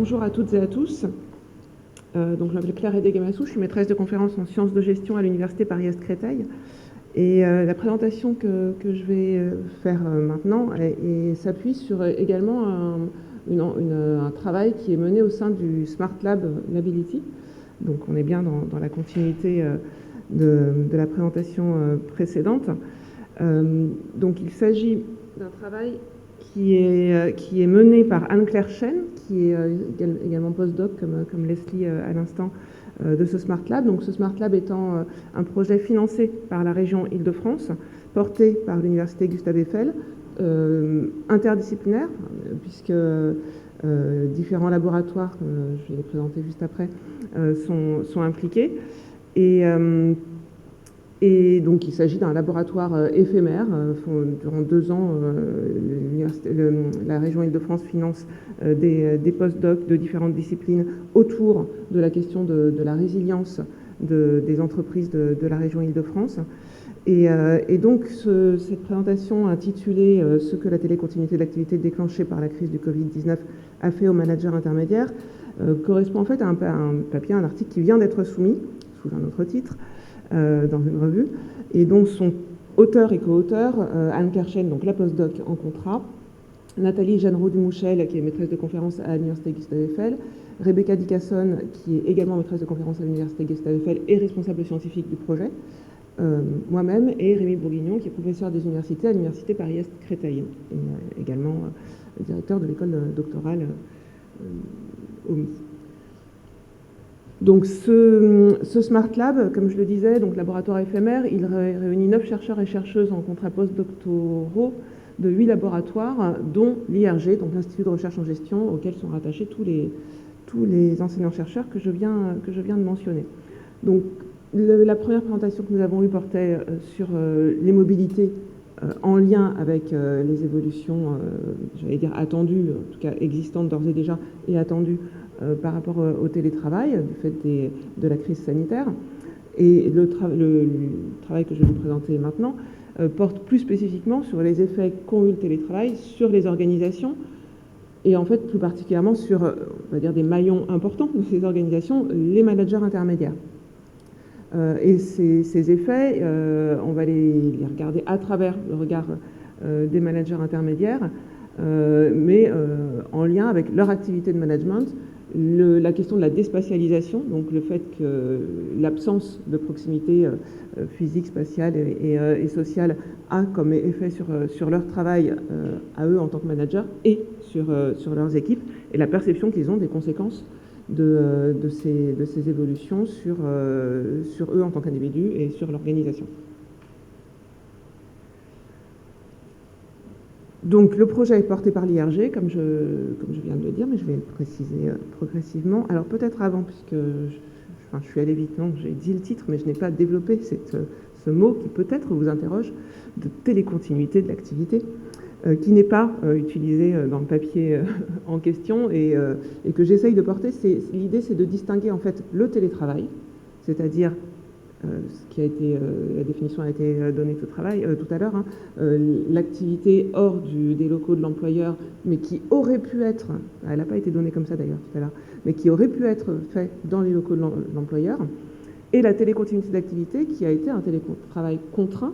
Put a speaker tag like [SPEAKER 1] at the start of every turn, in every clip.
[SPEAKER 1] Bonjour à toutes et à tous. Donc, je m'appelle Claire Hédé-Gamassou, je suis maîtresse de conférences en sciences de gestion à l'Université Paris-Est-Créteil. Et la présentation que je vais faire maintenant s'appuie sur également un travail qui est mené au sein du Smart Lab Lability. Donc on est bien dans la continuité de la présentation précédente. Donc il s'agit d'un travail qui est mené par Anne-Claire Chen, qui est également postdoc comme Leslie à l'instant, de ce Smart Lab. Donc ce Smart Lab étant un projet financé par la région Île-de-France, porté par l'Université Gustave Eiffel, interdisciplinaire, puisque différents laboratoires, je vais les présenter juste après, sont impliqués. Et donc il s'agit d'un laboratoire éphémère. Durant 2 ans, la région Île-de-France finance des post-docs de différentes disciplines autour de la question de la résilience des entreprises de la région Île-de-France. Et donc cette présentation intitulée « Ce que la télécontinuité de l'activité déclenchée par la crise du Covid-19 a fait aux managers intermédiaires » correspond en fait à un papier, un article qui vient d'être soumis sous un autre titre dans une revue, et dont sont auteurs et co-auteurs Anne-Claire Chen, donc la postdoc en contrat, Nathalie Jeanneroux-Dumouchel, qui est maîtresse de conférences à l'Université Gustave Eiffel, Rebecca Dicasson, qui est également maîtresse de conférences à l'Université Gustave Eiffel et responsable scientifique du projet, moi-même, et Rémi Bourguignon, qui est professeur des universités à l'Université Paris-Est-Créteil, et également directeur de l'école doctorale OMI. Donc ce Smart Lab, comme je le disais, donc laboratoire éphémère, il réunit 9 chercheurs et chercheuses en contrat postdoctoraux de 8 laboratoires, dont l'IRG, donc l'Institut de recherche en gestion, auquel sont rattachés tous les enseignants-chercheurs que je viens de mentionner. Donc la première présentation que nous avons eue portait sur les mobilités en lien avec les évolutions, j'allais dire attendues, en tout cas existantes d'ores et déjà, et attendues par rapport au télétravail, du fait de la crise sanitaire. Et le travail que je vais vous présenter maintenant porte plus spécifiquement sur les effets qu'ont eu le télétravail sur les organisations, et en fait plus particulièrement sur, on va dire, des maillons importants de ces organisations, les managers intermédiaires. Et ces effets, on va les regarder à travers le regard des managers intermédiaires, mais en lien avec leur activité de management, la question de la déspatialisation, donc le fait que l'absence de proximité physique, spatiale et sociale a comme effet sur leur travail à eux en tant que managers et sur leurs équipes, et la perception qu'ils ont des conséquences de ces évolutions sur eux en tant qu'individus et sur l'organisation. Donc le projet est porté par l'IRG, comme je viens de le dire, mais je vais le préciser progressivement. Alors peut-être avant, puisque je suis allée vite, non, j'ai dit le titre, mais je n'ai pas développé ce mot qui peut-être vous interroge, de télécontinuité de l'activité, qui n'est pas utilisé dans le papier en question et que j'essaye de porter. L'idée, c'est de distinguer en fait le télétravail, c'est-à-dire ce qui a été, la définition a été donnée tout à l'heure, hein, l'activité hors des locaux de l'employeur, mais qui aurait pu être, elle n'a pas été donnée comme ça d'ailleurs tout à l'heure, mais qui aurait pu être fait dans les locaux de l'employeur, et la télécontinuité d'activité qui a été un télétravail contraint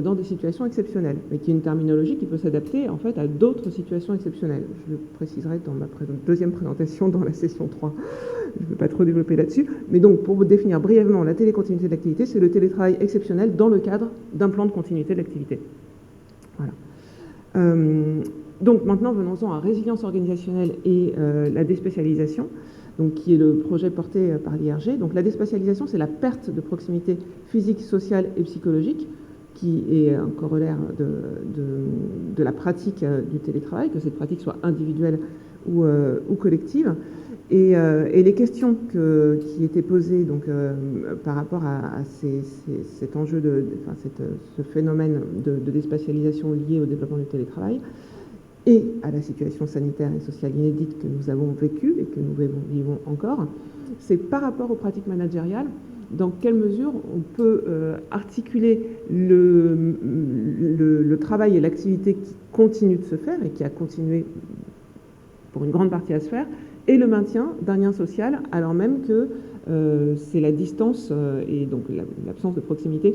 [SPEAKER 1] dans des situations exceptionnelles, mais qui est une terminologie qui peut s'adapter en fait à d'autres situations exceptionnelles. Je le préciserai dans ma deuxième présentation dans la session 3. Je ne veux pas trop développer là-dessus. Mais donc, pour vous définir brièvement, la télécontinuité de l'activité, c'est le télétravail exceptionnel dans le cadre d'un plan de continuité de l'activité. Voilà. Donc maintenant, venons-en à résilience organisationnelle et la déspatialisation, donc, qui est le projet porté par l'IRG. Donc la déspatialisation, c'est la perte de proximité physique, sociale et psychologique, qui est un corollaire de la pratique du télétravail, que cette pratique soit individuelle ou collective. Et les questions qui étaient posées donc, par rapport à cet enjeu, ce phénomène de déspatialisation lié au développement du télétravail et à la situation sanitaire et sociale inédite que nous avons vécue et que nous vivons encore, c'est par rapport aux pratiques managériales, dans quelle mesure on peut articuler le travail et l'activité qui continue de se faire et qui a continué pour une grande partie à se faire, et le maintien d'un lien social, alors même que c'est la distance et donc l'absence de proximité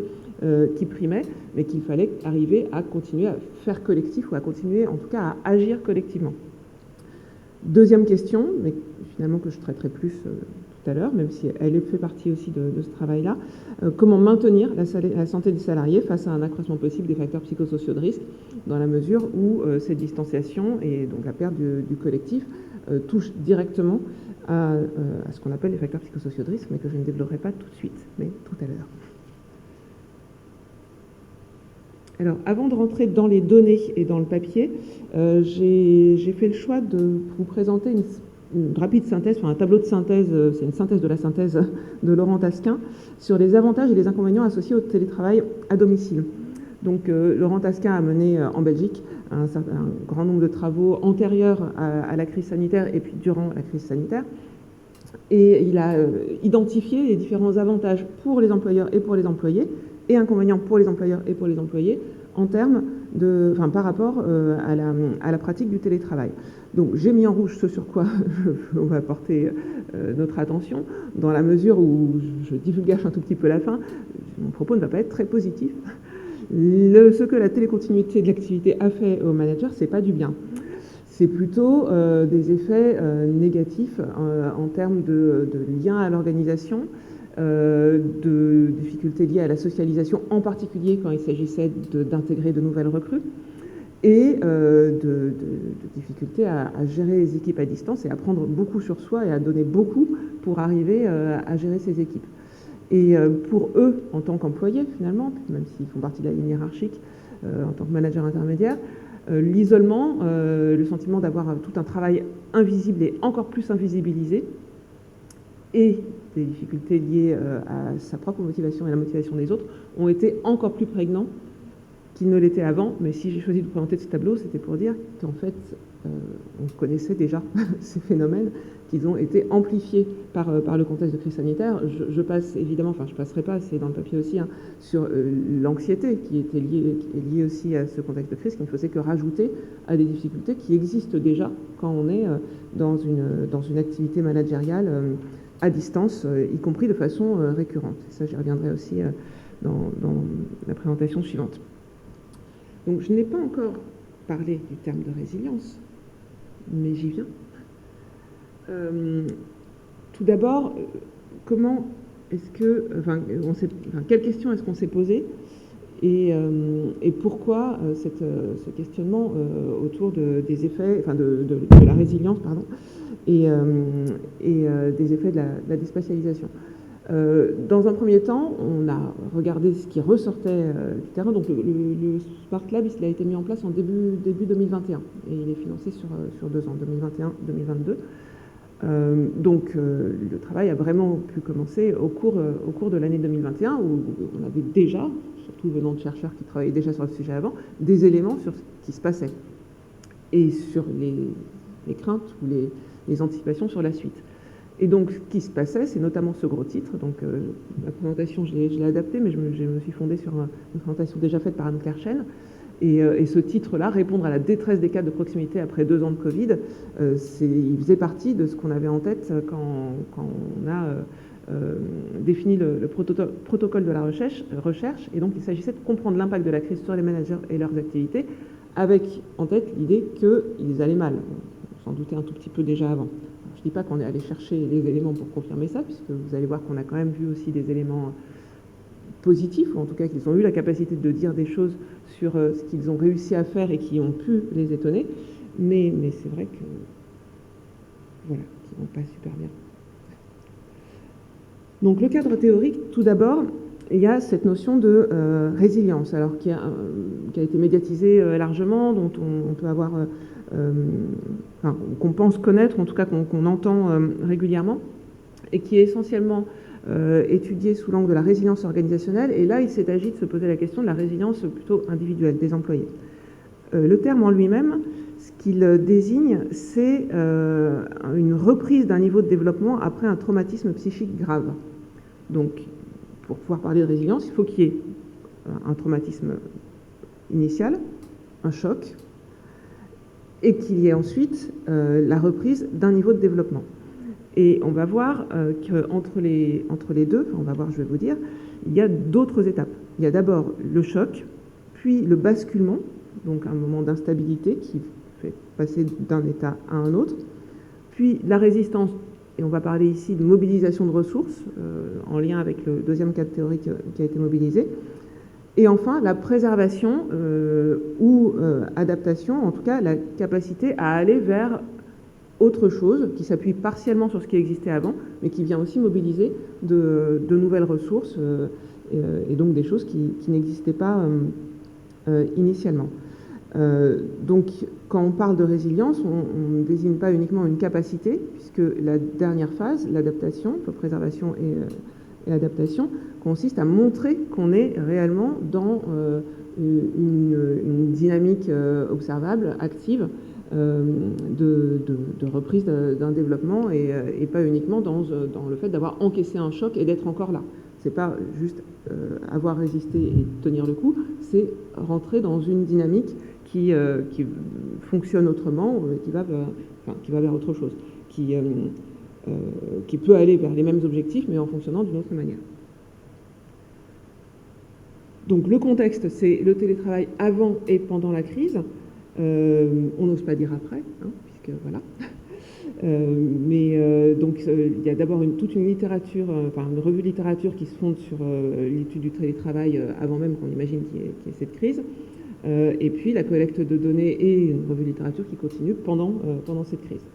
[SPEAKER 1] qui primait, mais qu'il fallait arriver à continuer à faire collectif ou à continuer en tout cas à agir collectivement. Deuxième question, mais finalement que je traiterai plus tout à l'heure, même si elle fait partie aussi de ce travail-là, comment maintenir la santé des salariés face à un accroissement possible des facteurs psychosociaux de risque, dans la mesure où cette distanciation et donc la perte du collectif touche directement à ce qu'on appelle les facteurs psychosociaux de risque, mais que je ne développerai pas tout de suite, mais tout à l'heure. Alors, avant de rentrer dans les données et dans le papier, j'ai fait le choix de vous présenter une rapide synthèse, enfin un tableau de synthèse, c'est une synthèse de la synthèse de Laurent Tasquin, sur les avantages et les inconvénients associés au télétravail à domicile. Donc, Laurent Tasquin a mené en Belgique un grand nombre de travaux antérieurs à la crise sanitaire et puis durant la crise sanitaire. Et il a identifié les différents avantages pour les employeurs et pour les employés, et inconvénients pour les employeurs et pour les employés, en termes par rapport à la pratique du télétravail. Donc j'ai mis en rouge ce sur quoi on va porter notre attention, dans la mesure où je divulgage un tout petit peu la fin. Mon propos ne va pas être très positif. Ce que la télécontinuité de l'activité a fait aux managers, c'est pas du bien. C'est plutôt des effets négatifs en termes de lien à l'organisation, de difficultés liées à la socialisation, en particulier quand il s'agissait d'intégrer de nouvelles recrues, et de difficultés à gérer les équipes à distance et à prendre beaucoup sur soi et à donner beaucoup pour arriver à gérer ces équipes. Et pour eux, en tant qu'employés, finalement, même s'ils font partie de la ligne hiérarchique, en tant que manager intermédiaire, l'isolement, le sentiment d'avoir tout un travail invisible et encore plus invisibilisé, et des difficultés liées à sa propre motivation et à la motivation des autres, ont été encore plus prégnants qu'ils ne l'étaient avant. Mais si j'ai choisi de vous présenter ce tableau, c'était pour dire qu'en fait, on connaissait déjà ces phénomènes, qu'ils ont été amplifiés par le contexte de crise sanitaire. Je passe évidemment, enfin je passerai pas, c'est dans le papier aussi, sur l'anxiété qui est liée aussi à ce contexte de crise, qui ne faisait que rajouter à des difficultés qui existent déjà quand on est dans une activité managériale à distance, y compris de façon récurrente. Ça, j'y reviendrai aussi dans la présentation suivante. Donc, je n'ai pas encore parlé du terme de résilience, mais j'y viens. Tout d'abord, comment est-ce que, quelle question est-ce qu'on s'est posée et pourquoi ce questionnement autour des effets, de la résilience, pardon, et des effets de la déspatialisation. Dans un premier temps, on a regardé ce qui ressortait du terrain. Donc le Smart Lab, il a été mis en place en début 2021 et il est financé sur 2 ans, 2021-2022. Donc le travail a vraiment pu commencer au cours de l'année 2021 où on avait déjà, surtout venant de chercheurs qui travaillaient déjà sur le sujet avant, des éléments sur ce qui se passait et sur les craintes ou les anticipations sur la suite. Et donc, ce qui se passait, c'est notamment ce gros titre. Donc, la présentation, je l'ai adaptée, mais je me suis fondée sur une présentation déjà faite par Anne-Claire Chen. Et ce titre-là, répondre à la détresse des cadres de proximité après 2 ans de Covid, il faisait partie de ce qu'on avait en tête quand on a défini le protocole de la recherche. Et donc, il s'agissait de comprendre l'impact de la crise sur les managers et leurs activités, avec en tête l'idée qu'ils allaient mal. On s'en doutait un tout petit peu déjà avant. Je ne dis pas qu'on est allé chercher les éléments pour confirmer ça, puisque vous allez voir qu'on a quand même vu aussi des éléments positifs, ou en tout cas qu'ils ont eu la capacité de dire des choses sur ce qu'ils ont réussi à faire et qui ont pu les étonner. Mais c'est vrai que, voilà, qu'ils ne vont pas super bien. Donc le cadre théorique, tout d'abord, il y a cette notion de résilience, alors qui a été médiatisée largement, dont on peut avoir... qu'on pense connaître, en tout cas qu'on entend régulièrement, et qui est essentiellement étudié sous l'angle de la résilience organisationnelle. Et là, il s'est agi de se poser la question de la résilience plutôt individuelle des employés. Le terme en lui-même, ce qu'il désigne, c'est une reprise d'un niveau de développement après un traumatisme psychique grave. Donc, pour pouvoir parler de résilience, il faut qu'il y ait un traumatisme initial, un choc, et qu'il y ait ensuite la reprise d'un niveau de développement. Et on va voir qu'entre les deux, on va voir, je vais vous dire, il y a d'autres étapes. Il y a d'abord le choc, puis le basculement, donc un moment d'instabilité qui fait passer d'un état à un autre, puis la résistance, et on va parler ici de mobilisation de ressources, en lien avec le deuxième cadre théorique qui a été mobilisé, et enfin la préservation ou adaptation, en tout cas la capacité à aller vers autre chose qui s'appuie partiellement sur ce qui existait avant, mais qui vient aussi mobiliser de nouvelles ressources et donc des choses qui n'existaient pas initialement. Donc quand on parle de résilience, on ne désigne pas uniquement une capacité, puisque la dernière phase, l'adaptation, préservation et adaptation, consiste à montrer qu'on est réellement dans une dynamique observable, active, de reprise d'un développement et pas uniquement dans le fait d'avoir encaissé un choc et d'être encore là. C'est pas juste avoir résisté et tenir le coup, c'est rentrer dans une dynamique qui fonctionne autrement, qui va vers autre chose, qui peut aller vers les mêmes objectifs mais en fonctionnant d'une autre manière. Donc le contexte, c'est le télétravail avant et pendant la crise. On n'ose pas dire après, hein, puisque voilà. Donc il y a d'abord toute une littérature, une revue de littérature qui se fonde sur l'étude du télétravail avant même qu'on imagine qu'il y ait cette crise. Et puis la collecte de données et une revue de littérature qui continue pendant cette crise.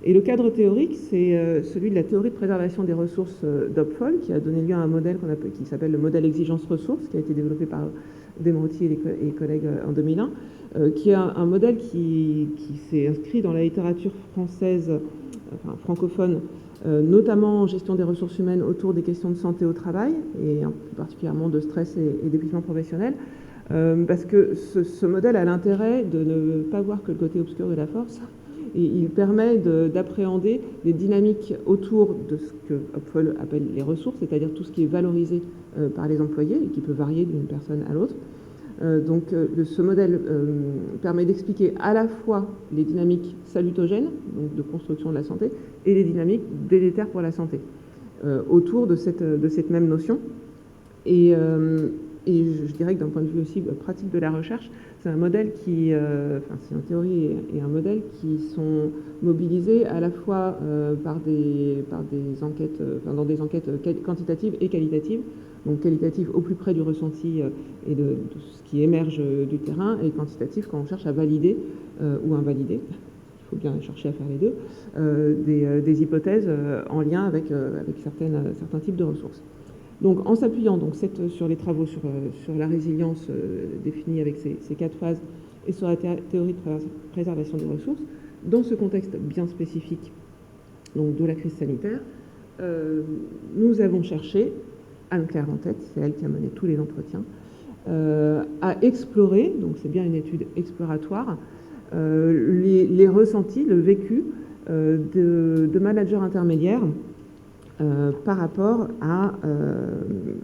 [SPEAKER 1] Et le cadre théorique, c'est celui de la théorie de préservation des ressources d'Opfoll, qui a donné lieu à un modèle qui s'appelle le modèle exigence-ressources, qui a été développé par Desmorotier et les collègues en 2001, qui est un modèle qui s'est inscrit dans la littérature française, francophone, notamment en gestion des ressources humaines autour des questions de santé au travail, et plus particulièrement de stress et d'épuisement professionnel, parce que ce modèle a l'intérêt de ne pas voir que le côté obscur de la force, et il permet d'appréhender les dynamiques autour de ce que Opfoll appelle les ressources, c'est-à-dire tout ce qui est valorisé par les employés et qui peut varier d'une personne à l'autre. Donc ce modèle permet d'expliquer à la fois les dynamiques salutogènes, donc de construction de la santé, et les dynamiques délétères pour la santé, autour de cette même notion. Et je dirais que d'un point de vue aussi pratique de la recherche, c'est un modèle c'est une théorie et un modèle qui sont mobilisés à la fois par des enquêtes, dans des enquêtes quantitatives et qualitatives, donc qualitatives au plus près du ressenti et de ce qui émerge du terrain, et quantitatives quand on cherche à valider ou invalider, il faut bien chercher à faire les deux, des hypothèses en lien avec certains types de ressources. Donc en s'appuyant sur les travaux sur la résilience définie avec ces 4 phases et sur la théorie de préservation des ressources, dans ce contexte bien spécifique donc de la crise sanitaire, nous avons cherché, Anne-Claire en tête, c'est elle qui a mené tous les entretiens, à explorer, donc c'est bien une étude exploratoire, les ressentis, le vécu de managers intermédiaires par rapport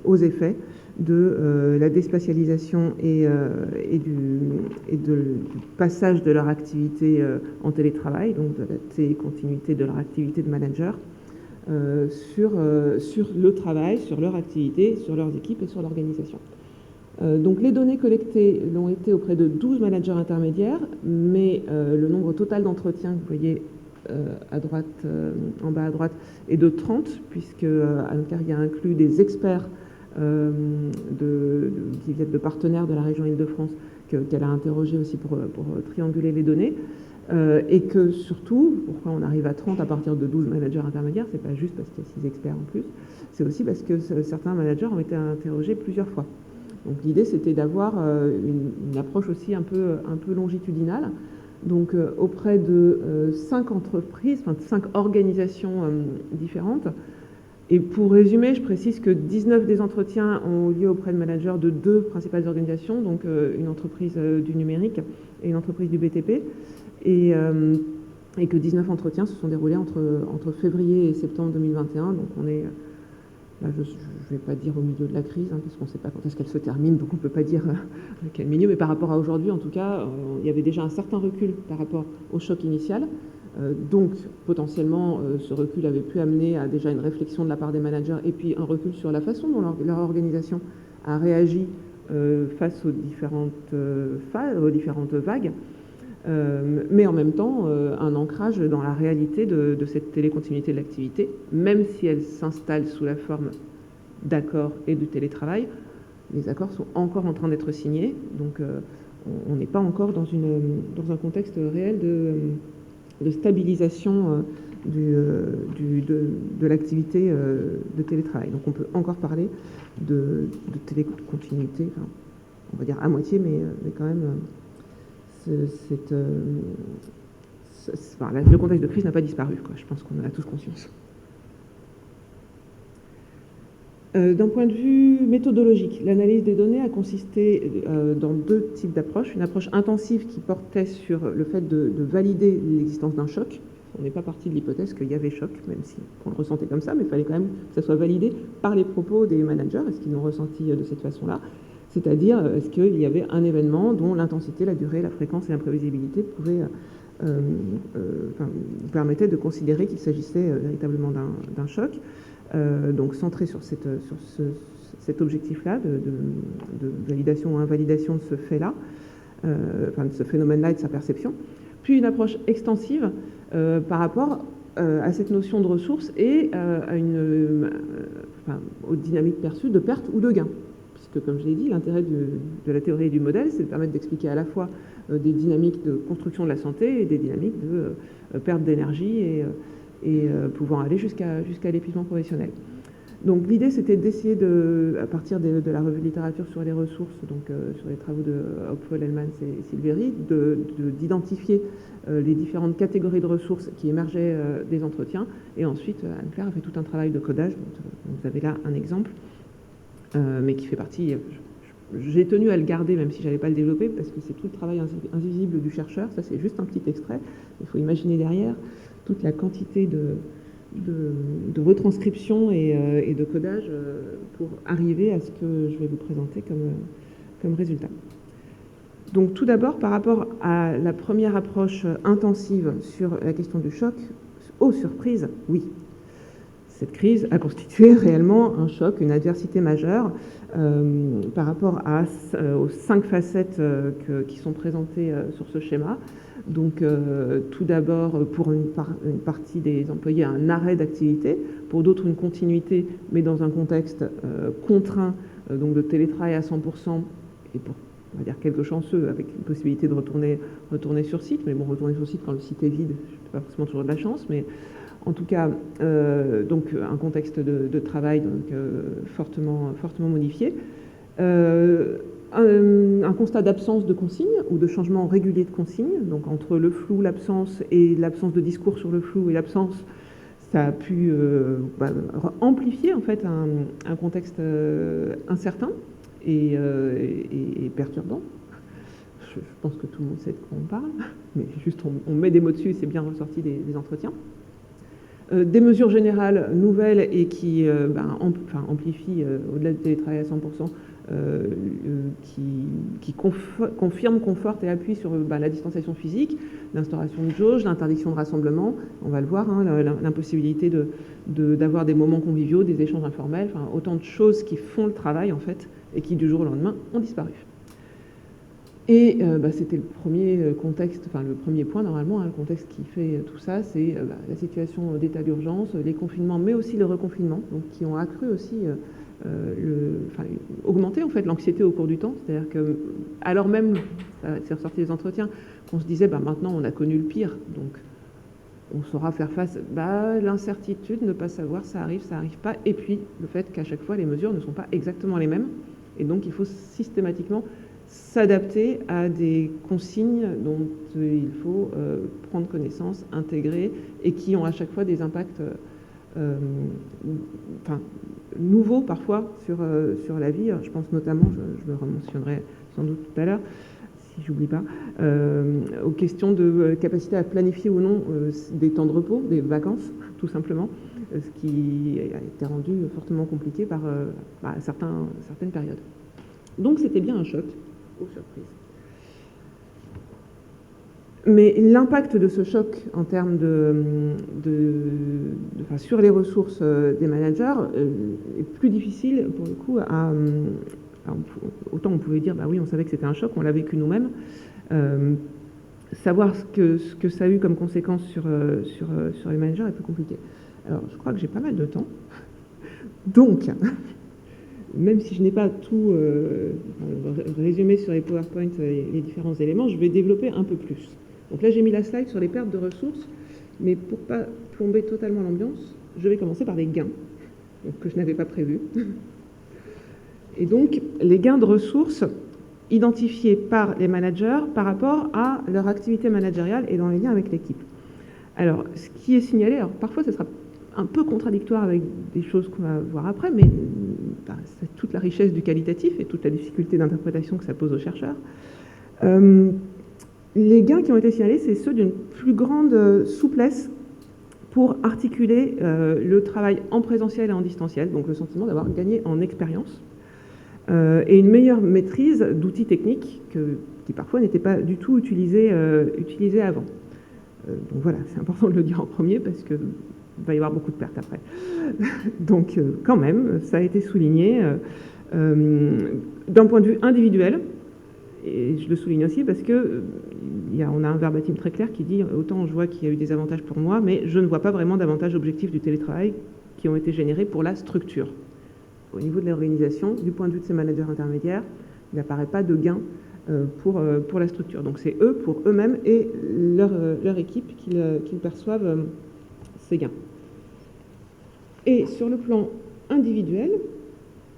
[SPEAKER 1] aux effets de la déspatialisation et du passage de leur activité en télétravail, donc de la télécontinuité de leur activité de manager, sur le travail, sur leur activité, sur leurs équipes et sur l'organisation. Donc les données collectées l'ont été auprès de 12 managers intermédiaires, mais le nombre total d'entretiens que vous voyez à droite, en bas à droite, est de 30, puisque Anne-Claire y a inclus des experts qui viennent de partenaires de la région Île-de-France qu'elle a interrogé aussi pour trianguler les données, et que surtout, pourquoi on arrive à 30 à partir de 12 managers intermédiaires, c'est pas juste parce qu'il y a 6 experts en plus, c'est aussi parce que certains managers ont été interrogés plusieurs fois. Donc l'idée, c'était d'avoir une approche aussi un peu longitudinale. Donc auprès de 5 entreprises, 5 organisations différentes. Et pour résumer, je précise que 19 des entretiens ont lieu auprès de managers de 2 principales organisations, donc une entreprise du numérique et une entreprise du BTP, et que 19 entretiens se sont déroulés entre février et septembre 2021, donc on est là, je ne vais pas dire au milieu de la crise, hein, parce qu'on ne sait pas quand est-ce qu'elle se termine, donc on ne peut pas dire à quel milieu, mais par rapport à aujourd'hui, en tout cas, il y avait déjà un certain recul par rapport au choc initial. Donc, potentiellement, ce recul avait pu amener à déjà une réflexion de la part des managers et puis un recul sur la façon dont leur organisation a réagi face aux différentes vagues. Mais en même temps, un ancrage dans la réalité de cette télécontinuité de l'activité, même si elle s'installe sous la forme d'accords et de télétravail. Les accords sont encore en train d'être signés, donc on n'est pas encore dans un contexte réel de stabilisation de l'activité de télétravail. Donc on peut encore parler de télécontinuité, enfin, on va dire à moitié, mais quand même... le contexte de crise n'a pas disparu, quoi. Je pense qu'on en a tous conscience. D'un point de vue méthodologique, l'analyse des données a consisté dans deux types d'approches. Une approche intensive qui portait sur le fait de valider l'existence d'un choc. On n'est pas parti de l'hypothèse qu'il y avait choc, même si on le ressentait comme ça, mais il fallait quand même que ça soit validé par les propos des managers. Est-ce qu'ils l'ont ressenti de cette façon-là ? C'est-à-dire, est-ce qu'il y avait un événement dont l'intensité, la durée, la fréquence et l'imprévisibilité permettaient de considérer qu'il s'agissait véritablement d'un choc. Donc centré sur cet objectif-là de validation ou invalidation de ce fait-là, de ce phénomène-là et de sa perception. Puis une approche extensive par rapport à cette notion de ressources et aux dynamiques perçues de perte ou de gain. Puisque, comme je l'ai dit, l'intérêt de la théorie et du modèle, c'est de permettre d'expliquer à la fois des dynamiques de construction de la santé et des dynamiques de perte d'énergie et pouvant aller jusqu'à l'épuisement professionnel. Donc l'idée, c'était d'essayer, à partir de la revue de littérature sur les ressources, donc sur les travaux de Hopfel, Hellmans et Silveri, d'identifier les différentes catégories de ressources qui émergeaient des entretiens. Et ensuite, Anne-Claire a fait tout un travail de codage, donc vous avez là un exemple, mais qui fait partie... J'ai tenu à le garder, même si je n'allais pas le développer, parce que c'est tout le travail invisible du chercheur. Ça, c'est juste un petit extrait. Il faut imaginer derrière toute la quantité de retranscription et de codage pour arriver à ce que je vais vous présenter comme résultat. Donc tout d'abord, par rapport à la première approche intensive sur la question du choc, aux surprises, oui. Cette crise a constitué réellement un choc, une adversité majeure par rapport aux 5 facettes qui sont présentées sur ce schéma. Donc tout d'abord, pour une partie des employés, un arrêt d'activité, pour d'autres une continuité, mais dans un contexte contraint, donc de télétravail à 100%, et pour, on va dire, quelques chanceux, avec une possibilité de retourner sur site, mais bon, retourner sur site quand le site est vide, c'est pas forcément toujours de la chance, mais en tout cas, donc un contexte de travail donc, fortement modifié. Un constat d'absence de consignes ou de changement régulier de consignes, donc entre le flou, l'absence et l'absence de discours sur le flou et l'absence, ça a pu amplifier en fait un contexte incertain et perturbant. Je pense que tout le monde sait de quoi on parle, mais juste on met des mots dessus et c'est bien ressorti des entretiens. Des mesures générales nouvelles et qui amplifient au-delà du télétravail à 100%, qui confirment, confortent et appuient sur la distanciation physique, l'instauration de jauge, l'interdiction de rassemblement, on va le voir, hein, l'impossibilité d'avoir des moments conviviaux, des échanges informels, autant de choses qui font le travail en fait et qui du jour au lendemain ont disparu. Et c'était le premier contexte, le premier point normalement, hein, le contexte qui fait tout ça, c'est la situation d'état d'urgence, les confinements, mais aussi le reconfinement, donc qui ont accru aussi, augmenté en fait l'anxiété au cours du temps. C'est-à-dire que, alors même, c'est ressorti des entretiens, qu'on se disait, maintenant on a connu le pire, donc on saura faire face, l'incertitude, ne pas savoir, ça arrive pas, et puis le fait qu'à chaque fois les mesures ne sont pas exactement les mêmes, et donc il faut systématiquement s'adapter à des consignes dont il faut prendre connaissance, intégrer, et qui ont à chaque fois des impacts nouveaux parfois sur la vie. Je pense notamment, je le mentionnerai sans doute tout à l'heure, si j'oublie pas, aux questions de capacité à planifier ou non des temps de repos, des vacances, tout simplement, ce qui a été rendu fortement compliqué par certaines périodes. Donc c'était bien un choc, aux surprises. Mais l'impact de ce choc en termes sur les ressources des managers est plus difficile, pour le coup, autant on pouvait dire, bah oui, on savait que c'était un choc, on l'a vécu nous-mêmes. Savoir ce que ça a eu comme conséquence sur les managers est plus compliqué. Alors, je crois que j'ai pas mal de temps. Donc, même si je n'ai pas tout résumé sur les PowerPoint, les différents éléments, je vais développer un peu plus. Donc là, j'ai mis la slide sur les pertes de ressources, mais pour ne pas plomber totalement l'ambiance, je vais commencer par les gains, que je n'avais pas prévus. Et donc, les gains de ressources identifiés par les managers par rapport à leur activité managériale et dans les liens avec l'équipe. Alors, ce qui est signalé, alors parfois, ce sera un peu contradictoire avec des choses qu'on va voir après, mais c'est toute la richesse du qualitatif et toute la difficulté d'interprétation que ça pose aux chercheurs. Les gains qui ont été signalés, c'est ceux d'une plus grande souplesse pour articuler le travail en présentiel et en distanciel, donc le sentiment d'avoir gagné en expérience, et une meilleure maîtrise d'outils techniques qui parfois n'étaient pas du tout utilisés avant. Donc voilà, c'est important de le dire en premier parce qu'il va y avoir beaucoup de pertes après. Donc quand même, ça a été souligné d'un point de vue individuel, et je le souligne aussi parce que on a un verbatim très clair qui dit autant je vois qu'il y a eu des avantages pour moi, mais je ne vois pas vraiment d'avantages objectifs du télétravail qui ont été générés pour la structure. Au niveau de l'organisation, du point de vue de ces managers intermédiaires, il n'apparaît pas de gain pour la structure. Donc c'est eux, pour eux-mêmes et leur équipe qu'ils perçoivent ces gains. Et sur le plan individuel,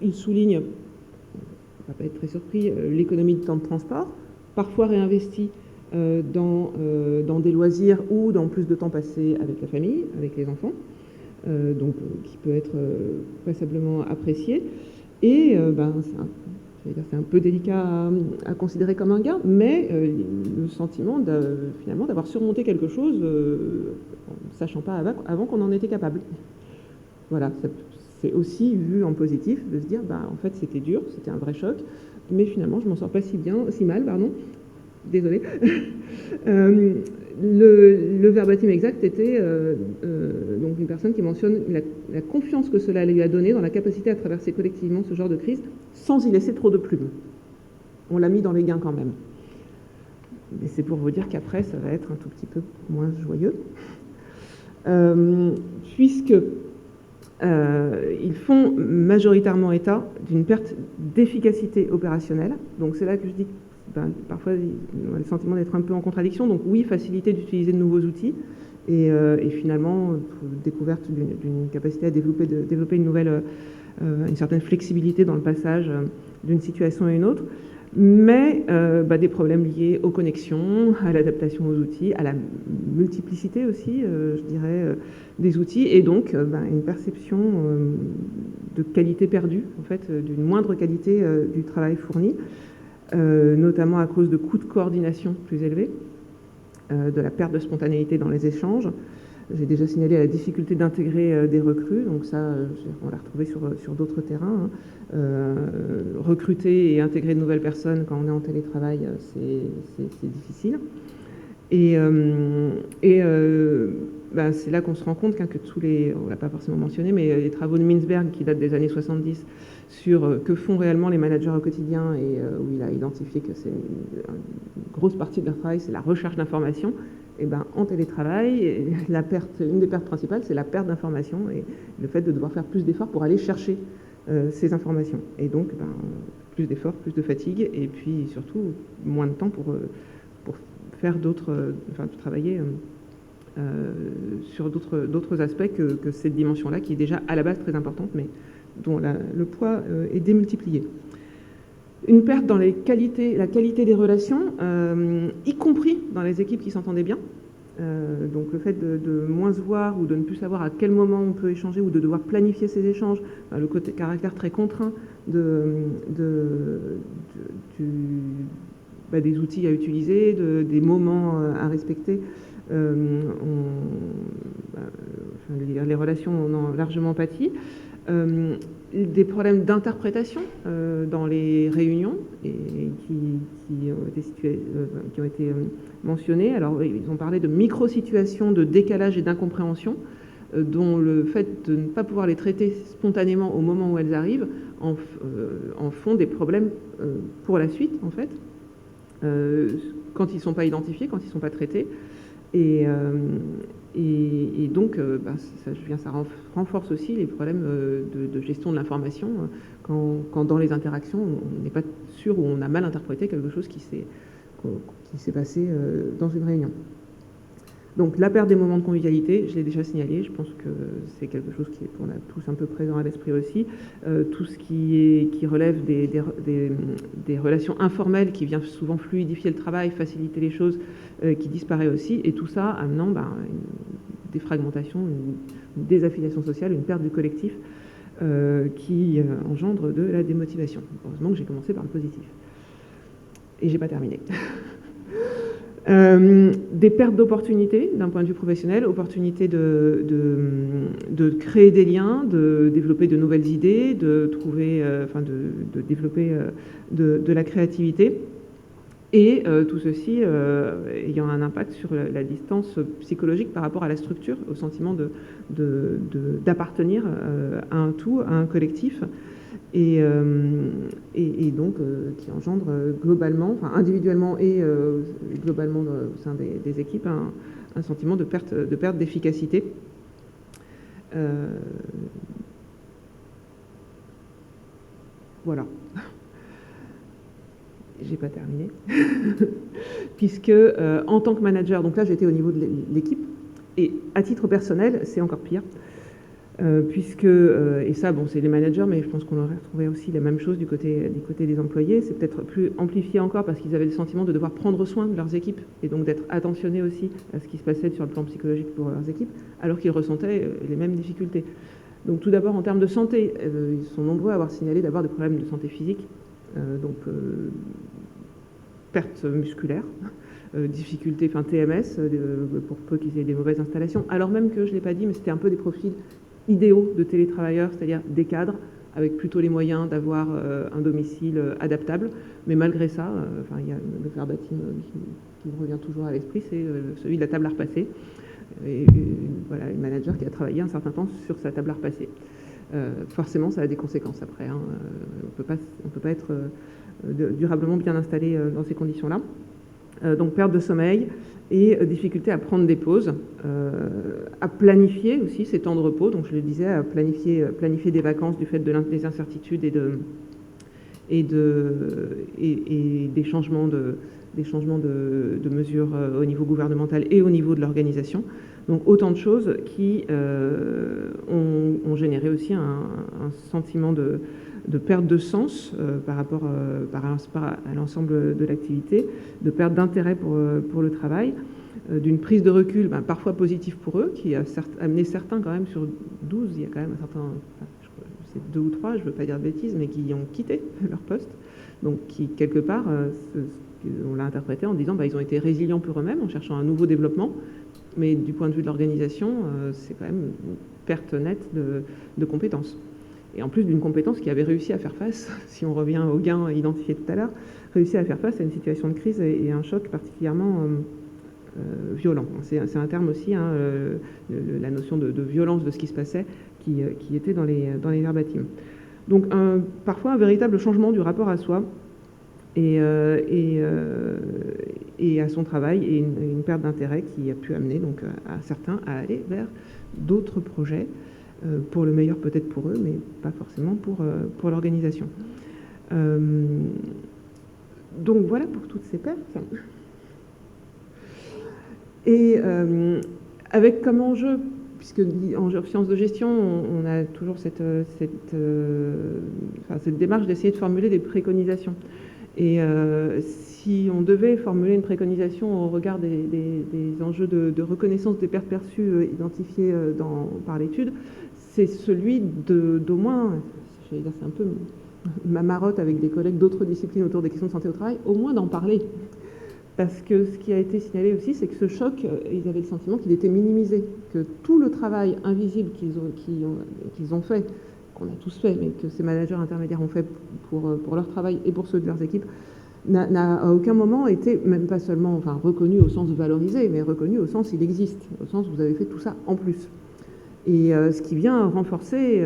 [SPEAKER 1] ils soulignent, on ne va pas être très surpris, l'économie de temps de transport, parfois réinvestie dans des loisirs ou dans plus de temps passé avec la famille, avec les enfants, donc qui peut être passablement apprécié. Et c'est un peu délicat à considérer comme un gain, mais le sentiment finalement d'avoir surmonté quelque chose en ne sachant pas avant qu'on en était capable. Voilà, c'est aussi vu en positif de se dire, en fait c'était dur, c'était un vrai choc, mais finalement je m'en sors pas si mal, pardon. Désolée. Le verbatim exact était donc une personne qui mentionne la confiance que cela lui a donnée dans la capacité à traverser collectivement ce genre de crise sans y laisser trop de plumes. On l'a mis dans les gains quand même. Mais c'est pour vous dire qu'après, ça va être un tout petit peu moins joyeux. Puisque ils font majoritairement état d'une perte d'efficacité opérationnelle. Donc c'est là que je dis parfois on a le sentiment d'être un peu en contradiction. Donc oui, facilité d'utiliser de nouveaux outils et finalement découverte d'une capacité à développer une certaine flexibilité dans le passage d'une situation à une autre, mais des problèmes liés aux connexions, à l'adaptation aux outils, à la multiplicité aussi, je dirais, des outils, et donc une perception de qualité perdue, en fait, d'une moindre qualité du travail fourni, notamment à cause de coûts de coordination plus élevés, de la perte de spontanéité dans les échanges. J'ai déjà signalé la difficulté d'intégrer des recrues, donc ça, on l'a retrouvé sur d'autres terrains. Recruter et intégrer de nouvelles personnes quand on est en télétravail, c'est difficile. Et c'est là qu'on se rend compte que on ne l'a pas forcément mentionné, mais les travaux de Mintzberg qui datent des années 70 sur que font réellement les managers au quotidien et où il a identifié que c'est une grosse partie de leur travail, c'est la recherche d'informations. Et en télétravail, une des pertes principales, c'est la perte d'informations et le fait de devoir faire plus d'efforts pour aller chercher ces informations. Et donc, plus d'efforts, plus de fatigue, et puis surtout moins de temps pour faire travailler sur d'autres aspects que cette dimension-là, qui est déjà à la base très importante, mais dont le poids est démultiplié. Une perte dans la qualité des relations, y compris dans les équipes qui s'entendaient bien. Donc le fait de moins se voir ou de ne plus savoir à quel moment on peut échanger ou de devoir planifier ces échanges, le caractère très contraint des outils à utiliser, des moments à respecter. Les relations en ont largement pâti. Des problèmes d'interprétation dans les réunions qui ont été mentionnés. Alors, ils ont parlé de micro-situations de décalage et d'incompréhension, dont le fait de ne pas pouvoir les traiter spontanément au moment où elles arrivent en font des problèmes pour la suite, en fait, quand ils ne sont pas identifiés, quand ils ne sont pas traités. Et donc, ça renforce aussi les problèmes de gestion de l'information quand dans les interactions, on n'est pas sûr ou on a mal interprété quelque chose qui s'est passé dans une réunion. Donc, la perte des moments de convivialité, je l'ai déjà signalé, je pense que c'est quelque chose qui est pour tous un peu présent à l'esprit aussi. Tout ce qui relève des relations informelles qui vient souvent fluidifier le travail, faciliter les choses, qui disparaît aussi, et tout ça amenant une défragmentation, une désaffiliation sociale, une perte du collectif qui engendre de la démotivation. Heureusement que j'ai commencé par le positif. Et j'ai pas terminé. Des pertes d'opportunités d'un point de vue professionnel, opportunités de créer des liens, de développer de nouvelles idées, de développer de la créativité, et tout ceci ayant un impact sur la distance psychologique par rapport à la structure, au sentiment d'appartenir à un tout, à un collectif, et donc qui engendre globalement, individuellement et globalement au sein des équipes, un sentiment de perte d'efficacité. Voilà. J'ai pas terminé. Puisque en tant que manager, donc là j'étais au niveau de l'équipe, et à titre personnel, c'est encore pire. Et ça, bon, c'est les managers, mais je pense qu'on aurait retrouvé aussi la même chose du côté des employés. C'est peut-être plus amplifié encore parce qu'ils avaient le sentiment de devoir prendre soin de leurs équipes et donc d'être attentionnés aussi à ce qui se passait sur le plan psychologique pour leurs équipes, alors qu'ils ressentaient les mêmes difficultés. Donc tout d'abord, en termes de santé, ils sont nombreux à avoir signalé d'abord des problèmes de santé physique, perte musculaire, difficultés, TMS, pour peu qu'ils aient des mauvaises installations, alors même que, je ne l'ai pas dit, mais c'était un peu des profils idéaux de télétravailleurs, c'est-à-dire des cadres avec plutôt les moyens d'avoir un domicile adaptable. Mais malgré ça, il y a le verbatim qui me revient toujours à l'esprit, c'est celui de la table à repasser. Et voilà, un manager qui a travaillé un certain temps sur sa table à repasser. Forcément, ça a des conséquences après. On peut pas être durablement bien installé dans ces conditions-là. Donc perte de sommeil et difficulté à prendre des pauses, à planifier aussi ces temps de repos. Donc je le disais, à planifier des vacances du fait des incertitudes et des changements de mesures au niveau gouvernemental et au niveau de l'organisation. Donc autant de choses qui ont généré aussi un sentiment de perte de sens par rapport à l'ensemble de l'activité, de perte d'intérêt pour le travail, d'une prise de recul parfois positive pour eux, qui a amené certains quand même sur 12, il y a quand même un certain, c'est 2 ou 3, je ne veux pas dire de bêtises, mais qui ont quitté leur poste, donc qui quelque part, on l'a interprété en disant ils ont été résilients pour eux-mêmes en cherchant un nouveau développement, mais du point de vue de l'organisation, c'est quand même une perte nette de compétences. Et en plus d'une compétence qui avait réussi à faire face, si on revient au gain identifié tout à l'heure, réussi à faire face à une situation de crise et un choc particulièrement violent. C'est un terme aussi, la notion de violence de ce qui se passait, qui était dans les verbatims. Donc parfois un véritable changement du rapport à soi et à son travail, et une perte d'intérêt qui a pu amener donc à certains à aller vers d'autres projets, pour le meilleur peut-être pour eux, mais pas forcément pour l'organisation. Donc voilà pour toutes ces pertes. Et avec comme enjeu, puisque en sciences de gestion, on a toujours cette démarche d'essayer de formuler des préconisations. Et si on devait formuler une préconisation au regard des enjeux de reconnaissance des pertes perçues identifiées par l'étude, c'est celui d'au moins, j'allais dire c'est un peu ma marotte avec des collègues d'autres disciplines autour des questions de santé au travail, au moins d'en parler. Parce que ce qui a été signalé aussi, c'est que ce choc, ils avaient le sentiment qu'il était minimisé, que tout le travail invisible qu'ils ont fait, qu'on a tous fait, mais que ces managers intermédiaires ont fait pour leur travail et pour ceux de leurs équipes, n'a à aucun moment été, même pas seulement reconnu au sens valorisé, mais reconnu au sens il existe, au sens vous avez fait tout ça en plus. Et ce qui vient renforcer,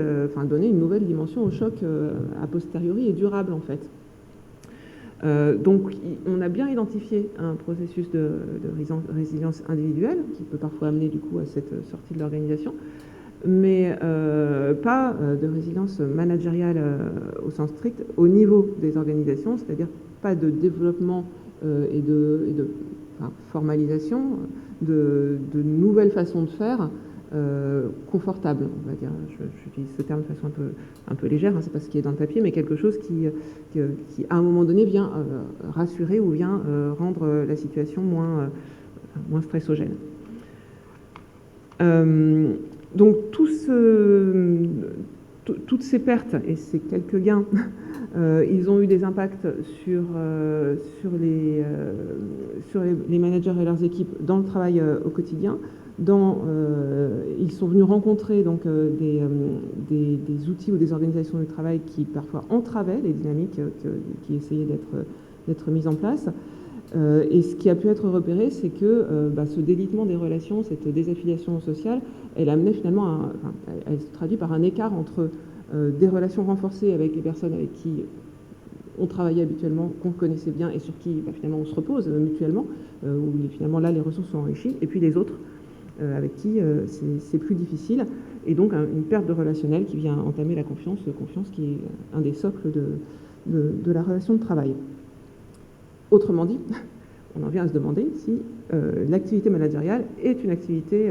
[SPEAKER 1] donner une nouvelle dimension au choc a posteriori et durable en fait. Donc on a bien identifié un processus de résilience individuelle qui peut parfois amener du coup à cette sortie de l'organisation, mais pas de résilience managériale au sens strict au niveau des organisations, c'est-à-dire pas de développement et de formalisation de nouvelles façons de faire confortable, on va dire. J'utilise ce terme de façon un peu légère, c'est pas ce qui est dans le papier, mais quelque chose qui à un moment donné vient rassurer ou vient rendre la situation moins stressogène. Donc toutes ces pertes et ces quelques gains, ils ont eu des impacts sur les managers et leurs équipes dans le travail au quotidien. Ils sont venus rencontrer donc des outils ou des organisations du travail qui parfois entravaient les dynamiques qui essayaient d'être mises en place. Et ce qui a pu être repéré, c'est que ce délitement des relations, cette désaffiliation sociale, elle amenait finalement elle se traduit par un écart entre des relations renforcées avec les personnes avec qui on travaillait habituellement, qu'on connaissait bien et sur qui finalement on se repose mutuellement, où finalement là les ressources sont enrichies, et puis les autres avec qui c'est plus difficile, et donc une perte de relationnel qui vient entamer la confiance qui est un des socles de la relation de travail. Autrement dit, on en vient à se demander si l'activité managériale est une activité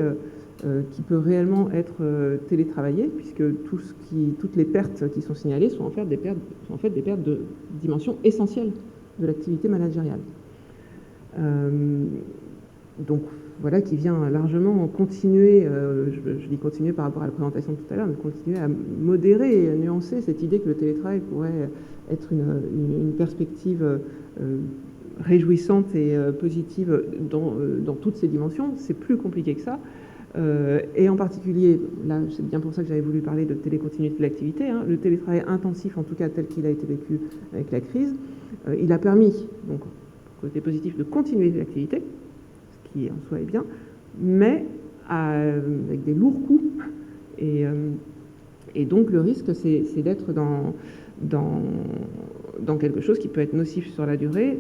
[SPEAKER 1] qui peut réellement être télétravaillée, puisque toutes les pertes qui sont signalées sont en fait des pertes de dimension essentielle de l'activité managériale. Donc voilà qui vient largement continuer, je dis continuer par rapport à la présentation de tout à l'heure, mais continuer à modérer et à nuancer cette idée que le télétravail pourrait être une perspective réjouissante et positive dans toutes ces dimensions. C'est plus compliqué que ça. Et en particulier, là c'est bien pour ça que j'avais voulu parler de télécontinuité de l'activité, le télétravail intensif, en tout cas tel qu'il a été vécu avec la crise, il a permis, donc côté positif, de continuer l'activité, ce qui en soi est bien, mais avec des lourds coûts, et donc le risque c'est d'être dans quelque chose qui peut être nocif sur la durée.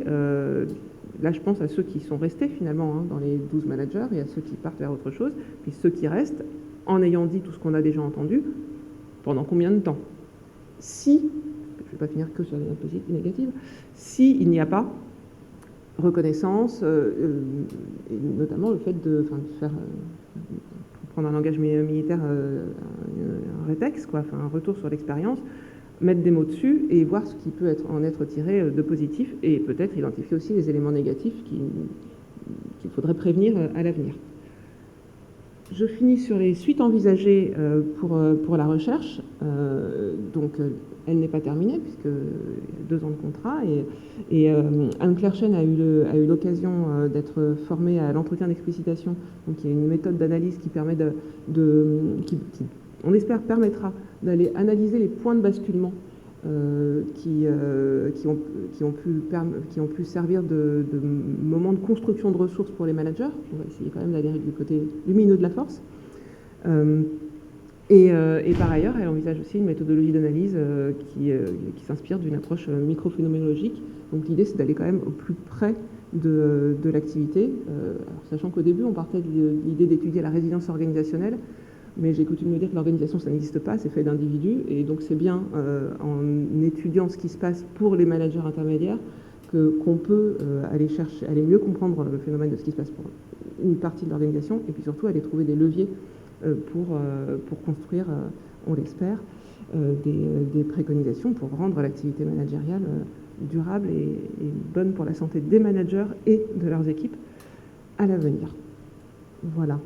[SPEAKER 1] Là, je pense à ceux qui sont restés finalement dans les 12 managers et à ceux qui partent vers autre chose, puis ceux qui restent en ayant dit tout ce qu'on a déjà entendu, pendant combien de temps? Si, je ne vais pas finir que sur les notes positives et négatives, s'il n'y a pas reconnaissance, et notamment le fait de faire, prendre un langage militaire, un rétex, un retour sur l'expérience, mettre des mots dessus et voir ce qui peut en être tiré de positif, et peut-être identifier aussi les éléments négatifs qu'il faudrait prévenir à l'avenir. Je finis sur les suites envisagées pour la recherche. Donc elle n'est pas terminée puisque il y a 2 ans de contrat, et Anne-Claire Chen a eu l'occasion d'être formée à l'entretien d'explicitation, donc il y a une méthode d'analyse qui permet qui on espère permettra d'aller analyser les points de basculement qui ont pu servir de moments de construction de ressources pour les managers. On va essayer quand même d'aller du côté lumineux de la force. Et par ailleurs, elle envisage aussi une méthodologie d'analyse qui s'inspire d'une approche microphénoménologique. Donc l'idée, c'est d'aller quand même au plus près de l'activité, sachant qu'au début, on partait de l'idée d'étudier la résilience organisationnelle, mais j'ai coutume de dire que l'organisation, ça n'existe pas, c'est fait d'individus, et donc c'est bien en étudiant ce qui se passe pour les managers intermédiaires qu'on peut aller mieux comprendre le phénomène de ce qui se passe pour une partie de l'organisation, et puis surtout aller trouver des leviers pour construire, on l'espère, des préconisations pour rendre l'activité managériale durable et bonne pour la santé des managers et de leurs équipes à l'avenir. Voilà.